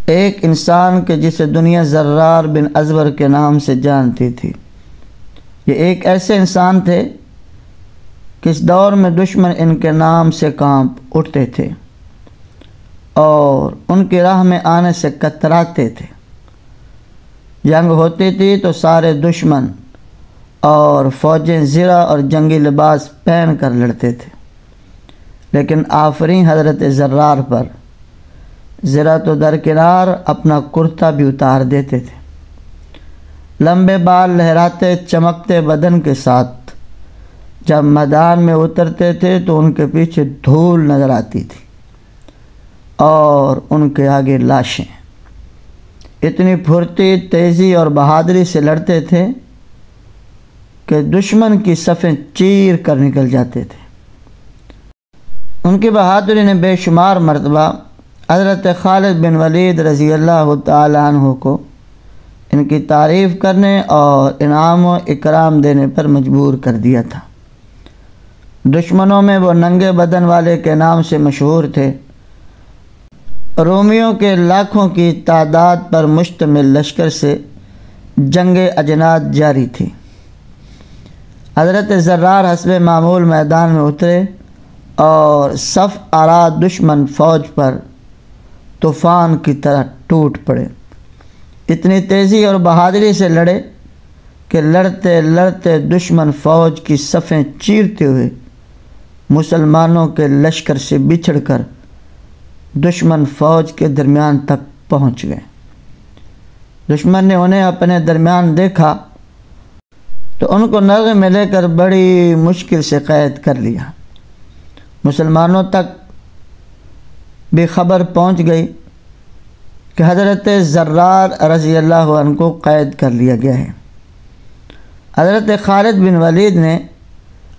ایک انسان کے جسے دنیا زرار بن ازور کے نام سے جانتی تھی۔ یہ ایک ایسے انسان تھے کہ اس دور میں دشمن ان کے نام سے کانپ اٹھتے تھے اور ان کی راہ میں آنے سے کتراتے تھے۔ جنگ ہوتی تھی تو سارے دشمن اور فوجیں زرہ اور جنگی لباس پہن کر لڑتے تھے، لیکن آفرین حضرت زرار پر زرہ تو درکنار اپنا کرتا بھی اتار دیتے تھے۔ لمبے بال لہراتے چمکتے بدن کے ساتھ جب میدان میں اترتے تھے تو ان کے پیچھے دھول نظر آتی تھی اور ان کے آگے لاشیں۔ اتنی پھرتی، تیزی اور بہادری سے لڑتے تھے کہ دشمن کی صفیں چیر کر نکل جاتے تھے۔ ان کی بہادری نے بے شمار مرتبہ حضرت خالد بن ولید رضی اللہ تعالیٰ عنہ کو ان کی تعریف کرنے اور انعام و اکرام دینے پر مجبور کر دیا تھا۔ دشمنوں میں وہ ننگے بدن والے کے نام سے مشہور تھے۔ رومیوں کے لاکھوں کی تعداد پر مشتمل لشکر سے جنگ اجناد جاری تھی۔ حضرت زرار حسب معمول میدان میں اترے اور صف آرا دشمن فوج پر طوفان کی طرح ٹوٹ پڑے۔ اتنی تیزی اور بہادری سے لڑے کہ لڑتے لڑتے دشمن فوج کی صفیں چیرتے ہوئے مسلمانوں کے لشکر سے بچھڑ کر دشمن فوج کے درمیان تک پہنچ گئے۔ دشمن نے انہیں اپنے درمیان دیکھا تو ان کو نرغے میں لے کر بڑی مشکل سے قید کر لیا۔ مسلمانوں تک بھی خبر پہنچ گئی کہ حضرت زرار رضی اللہ عنہ کو قید کر لیا گیا ہے۔ حضرت خالد بن ولید نے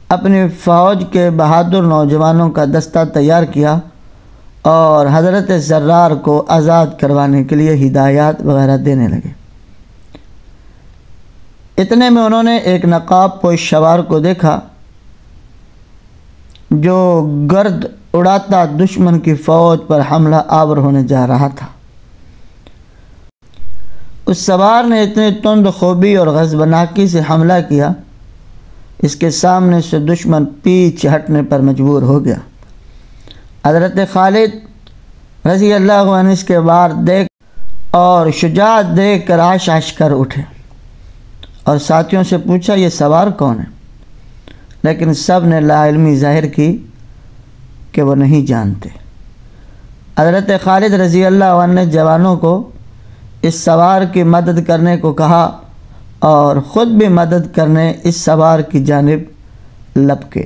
اپنی فوج کے بہادر نوجوانوں کا دستہ تیار کیا اور حضرت زرار کو آزاد کروانے کے لیے ہدایات وغیرہ دینے لگے۔ اتنے میں انہوں نے ایک نقاب پوش سوار کو دیکھا جو گرد اڑاتا دشمن کی فوج پر حملہ آور ہونے جا رہا تھا۔ اس سوار نے اتنی تند خوبی اور غضبناکی سے حملہ کیا، اس کے سامنے سے دشمن پیچھے ہٹنے پر مجبور ہو گیا۔ حضرت خالد رضی اللہ عنہ اس کے وار دیکھ اور شجاعت دیکھ کر آش کر اٹھے اور ساتھیوں سے پوچھا یہ سوار کون ہے، لیکن سب نے لا علمی ظاہر کی کہ وہ نہیں جانتے۔ حضرت خالد رضی اللہ عنہ نے جوانوں کو اس سوار کی مدد کرنے کو کہا اور خود بھی مدد کرنے اس سوار کی جانب لپکے۔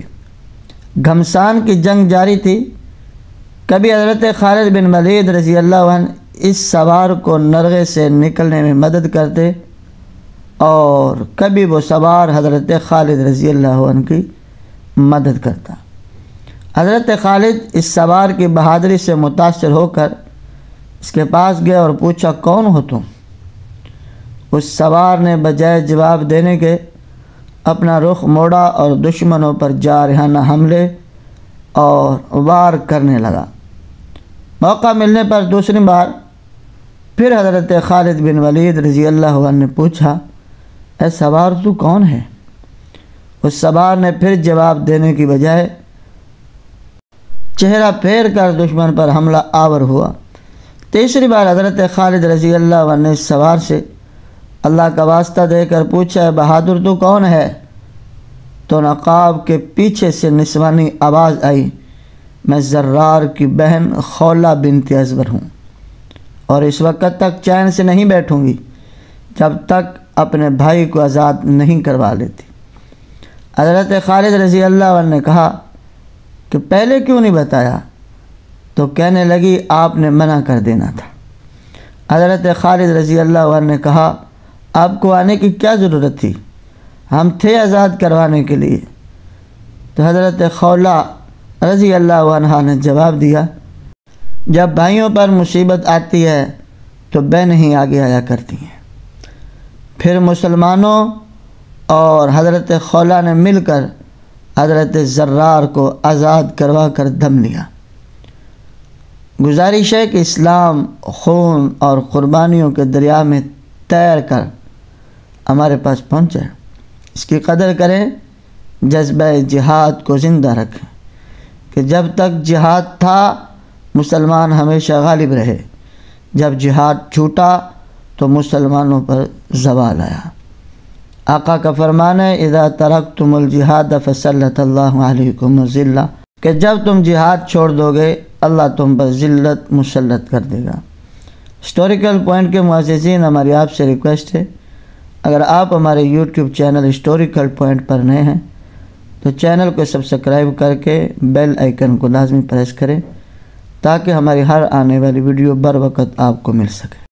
گھمسان کی جنگ جاری تھی۔ کبھی حضرت خالد بن ولید رضی اللہ عنہ اس سوار کو نرغے سے نکلنے میں مدد کرتے اور کبھی وہ سوار حضرت خالد رضی اللہ عنہ کی مدد کرتا۔ حضرت خالد اس سوار کی بہادری سے متاثر ہو کر اس کے پاس گیا اور پوچھا کون ہو تم؟ اس سوار نے بجائے جواب دینے کے اپنا رخ موڑا اور دشمنوں پر جارحانہ حملے اور وار کرنے لگا۔ موقع ملنے پر دوسری بار پھر حضرت خالد بن ولید رضی اللہ عنہ نے پوچھا اے سوار تو کون ہے؟ اس سوار نے پھر جواب دینے کی بجائے چہرہ پھیر کر دشمن پر حملہ آور ہوا۔ تیسری بار حضرت خالد رضی اللہ عنہ نے اس سوار سے اللہ کا واسطہ دے کر پوچھا اے بہادر تو کون ہے؟ تو نقاب کے پیچھے سے نسوانی آواز آئی میں زرار کی بہن خولہ بنت ازور ہوں اور اس وقت تک چین سے نہیں بیٹھوں گی جب تک اپنے بھائی کو آزاد نہیں کروا لیتی۔ حضرت خالد رضی اللہ عنہ نے کہا کہ پہلے کیوں نہیں بتایا؟ تو کہنے لگی آپ نے منع کر دینا تھا۔ حضرت خالد رضی اللہ عنہ نے کہا آپ کو آنے کی کیا ضرورت تھی؟ ہم تھے آزاد کروانے کے لیے۔ تو حضرت خولہ رضی اللہ عنہ نے جواب دیا جب بھائیوں پر مصیبت آتی ہے تو بہنیں ہی آگے آیا کرتی ہیں۔ پھر مسلمانوں اور حضرت خولہ نے مل کر حضرت زرار کو آزاد کروا کر دم لیا۔ گزارش ہے کہ اسلام خون اور قربانیوں کے دریا میں تیر کر ہمارے پاس پہنچا ہے، اس کی قدر کریں، جذبہ جہاد کو زندہ رکھیں کہ جب تک جہاد تھا مسلمان ہمیشہ غالب رہے، جب جہاد چھوٹا تو مسلمانوں پر زوال آیا۔ آقا کا فرمان ہے اذا ترکتم الجہاد فسلط اللہ علیکم الذلہ، کہ جب تم جہاد چھوڑ دو گے اللہ تم پر ذلت مسلط کر دے گا۔ ہسٹوریکل پوائنٹ کے معززین، ہماری آپ سے ریکویسٹ ہے، اگر آپ ہمارے یوٹیوب چینل ہسٹوریکل پوائنٹ پر نئے ہیں تو چینل کو سبسکرائب کر کے بیل آئیکن کو لازمی پریس کریں تاکہ ہماری ہر آنے والی ویڈیو بر وقت آپ کو مل سکے۔